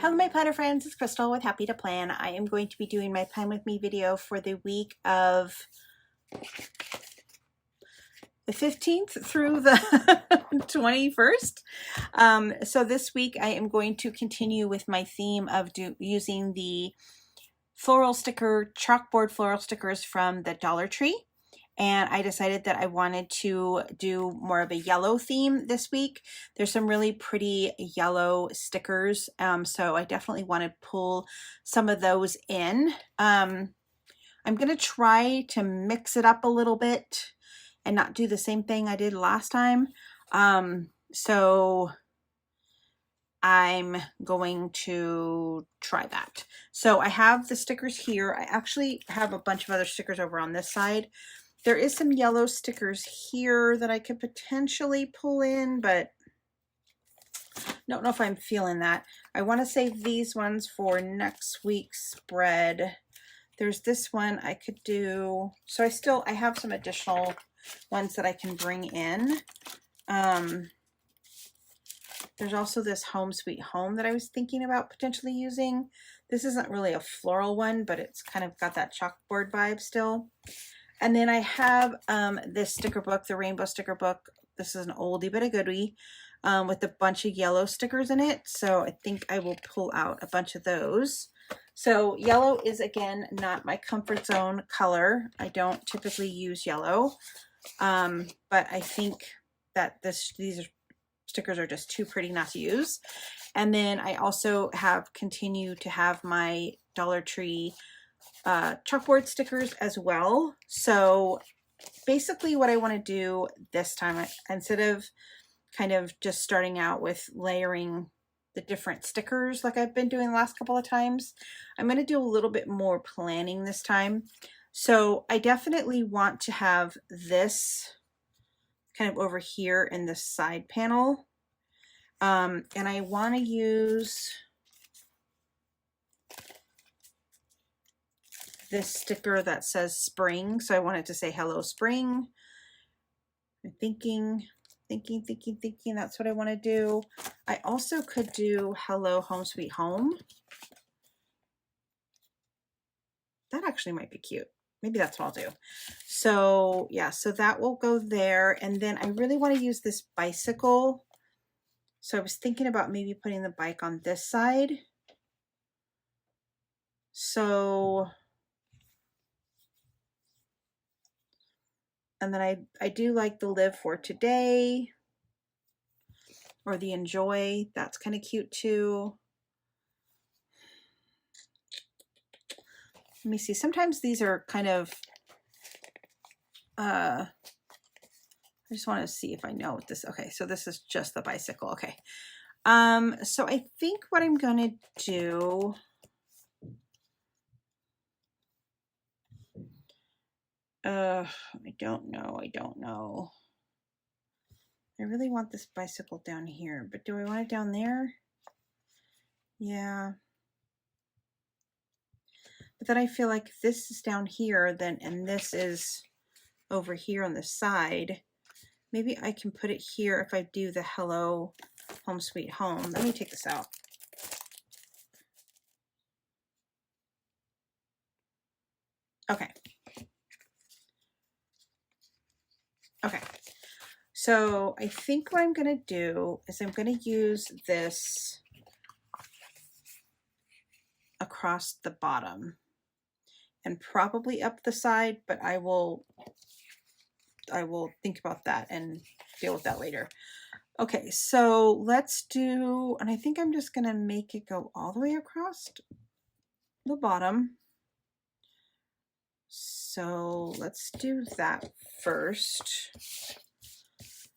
Hello my planner friends, it's Crystal with Happy to Plan. I am going to be doing my Plan With Me video for the week of the 15th through the 21st. So this week I am going to continue with my theme of using the floral sticker, chalkboard floral stickers from the Dollar Tree. And I decided that I wanted to do more of a yellow theme this week. There's some really pretty yellow stickers, so I definitely want to pull some of those in. I'm going to try to mix it up a little bit and not do the same thing I did last time. So I'm going to try that. So I have the stickers here. I actually have a bunch of other stickers over on this side. There is some yellow stickers here that I could potentially pull in, but don't know if I'm feeling that. I want to save these ones for next week's spread. There's this one I could do. So I have some additional ones that I can bring in. There's also this Home Sweet Home that I was thinking about potentially using. This isn't really a floral one, but it's kind of got that chalkboard vibe still. And then I have this sticker book, the rainbow sticker book. This is an oldie but a goodie with a bunch of yellow stickers in it. So I think I will pull out a bunch of those. So yellow is, again, not my comfort zone color. I don't typically use yellow, but I think that these stickers are just too pretty not to use. And then I also continue to have my Dollar Tree chalkboard stickers as well. So basically what I want to do this time, instead of kind of just starting out with layering the different stickers like I've been doing the last couple of times, I'm going to do a little bit more planning this time. So I definitely want to have this kind of over here in the side panel, and I want to use this sticker that says spring. So I want it to say hello spring. I'm thinking that's what I want to do. I also could do hello home sweet home. That actually might be cute. Maybe that's what I'll do. So yeah, so that will go there. And then I really want to use this bicycle. So I was thinking about maybe putting the bike on this side. So, and then I do like the live for today or the enjoy. That's kind of cute too. Let me see. Sometimes these are kind of, I just want to see if I know what this, okay, so this is just the bicycle. Okay. So I think what I'm going to do, I don't know. I really want this bicycle down here, but do I want it down there? Yeah. But then I feel like if this is down here, then, and this is over here on the side, maybe I can put it here if I do the hello home sweet home. Let me take this out. Okay. Okay. So I think what I'm going to do is I'm going to use this across the bottom and probably up the side, but I will think about that and deal with that later. Okay, so let's do, and I think I'm just going to make it go all the way across the bottom. So let's do that first.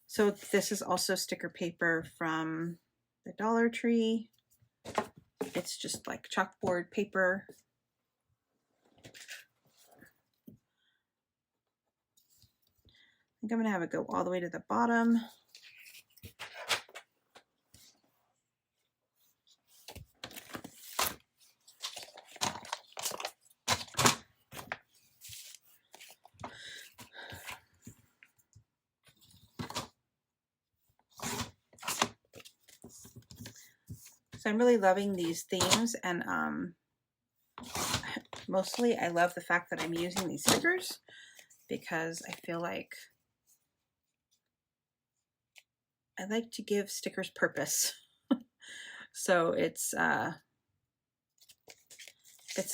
So this is also sticker paper from the Dollar Tree. It's just like chalkboard paper. I think I'm going to have it go all the way to the bottom. So I'm really loving these themes, and mostly I love the fact that I'm using these stickers because I feel like I like to give stickers purpose. So it's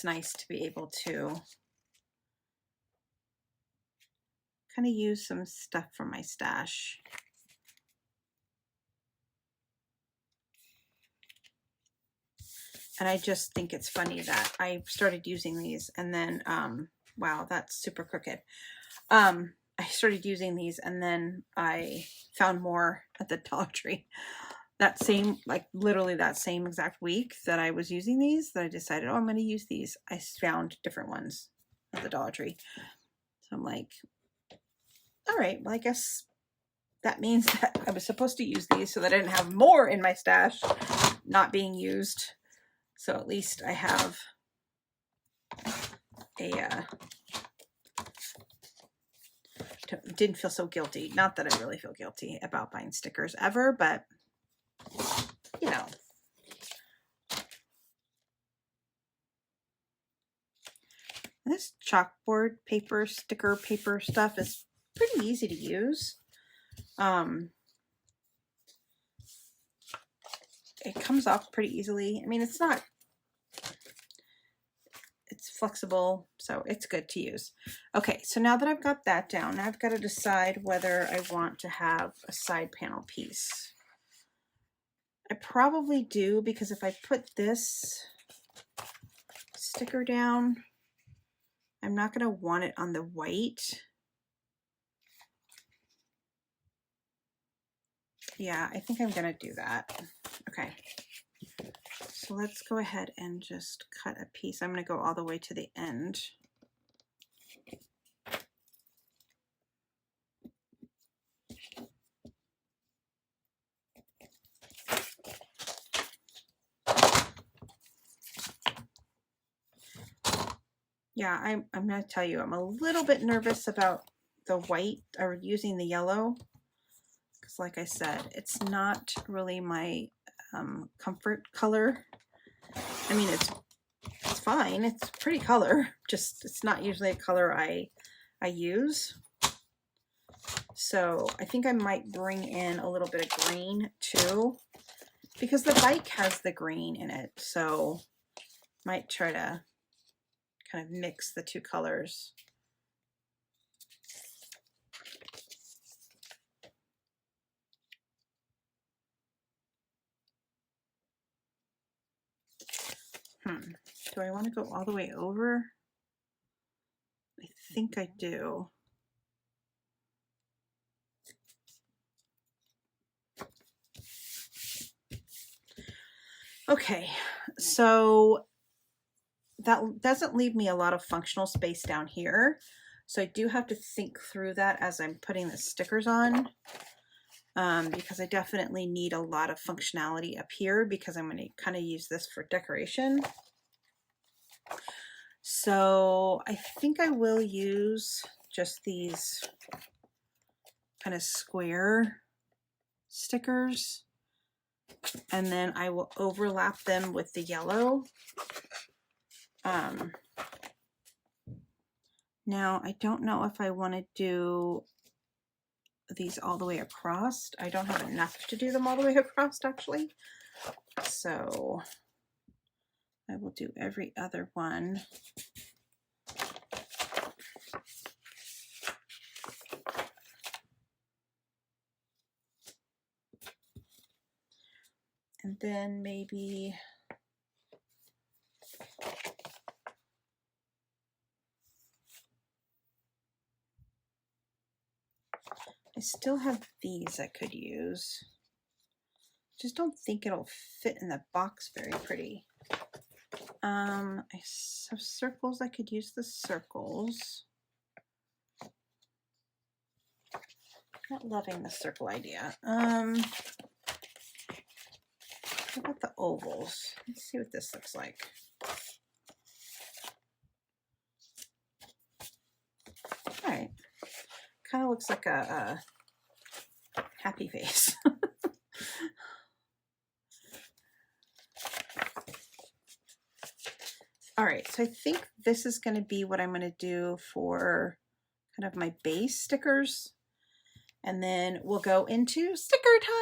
nice to be able to kind of use some stuff from my stash. And I just think it's funny that I started using these and then, wow, that's super crooked. I started using these and then I found more at the Dollar Tree. That same, like literally that same exact week that I was using these, that I decided, oh, I'm going to use these, I found different ones at the Dollar Tree. So I'm like, all right, well, I guess that means that I was supposed to use these so that I didn't have more in my stash not being used. So at least I have a, didn't feel so guilty. Not that I really feel guilty about buying stickers ever, but you know. And this chalkboard paper, sticker paper stuff is pretty easy to use. It comes off pretty easily. I mean, it's flexible, so it's good to use. Okay, so now that I've got that down, I've got to decide whether I want to have a side panel piece. I probably do, because if I put this sticker down, I'm not going to want it on the white. Yeah, I think I'm going to do that. Okay. So let's go ahead and just cut a piece. I'm going to go all the way to the end. Yeah, I'm going to tell you, I'm a little bit nervous about the white or using the yellow. Because like I said, it's not really my comfort color. I mean, it's fine. It's a pretty color. Just it's not usually a color I use. So I think I might bring in a little bit of green too, because the bike has the green in it. So might try to kind of mix the two colors. Do I want to go all the way over? I think I do. Okay, so that doesn't leave me a lot of functional space down here. So I do have to think through that as I'm putting the stickers on, because I definitely need a lot of functionality up here because I'm going to kind of use this for decoration. So I think I will use just these kind of square stickers, and then I will overlap them with the yellow. Now I don't know if I want to do these all the way across. I don't have enough to do them all the way across actually. So I will do every other one. And then maybe I still have these I could use. Just don't think it'll fit in the box very pretty. I have circles. I could use the circles. Not loving the circle idea. What about the ovals? Let's see what this looks like. All right. Kind of looks like a happy face. All right, so I think this is going to be what I'm going to do for kind of my base stickers. And then we'll go into sticker time.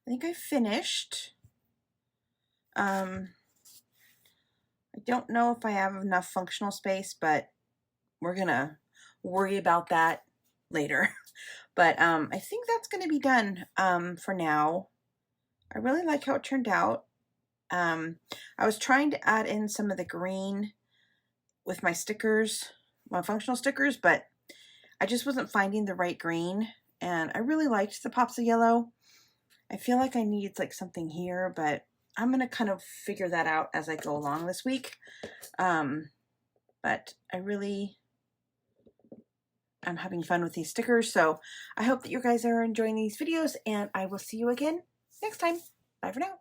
I think I finished. I don't know if I have enough functional space, but we're gonna worry about that later. But I think that's gonna be done for now. I really like how it turned out. I was trying to add in some of the green with my stickers, my functional stickers, but I just wasn't finding the right green, and I really liked the pops of yellow. I feel like I need like something here, but I'm going to kind of figure that out as I go along this week. But I'm having fun with these stickers, so I hope that you guys are enjoying these videos, and I will see you again next time. Bye for now.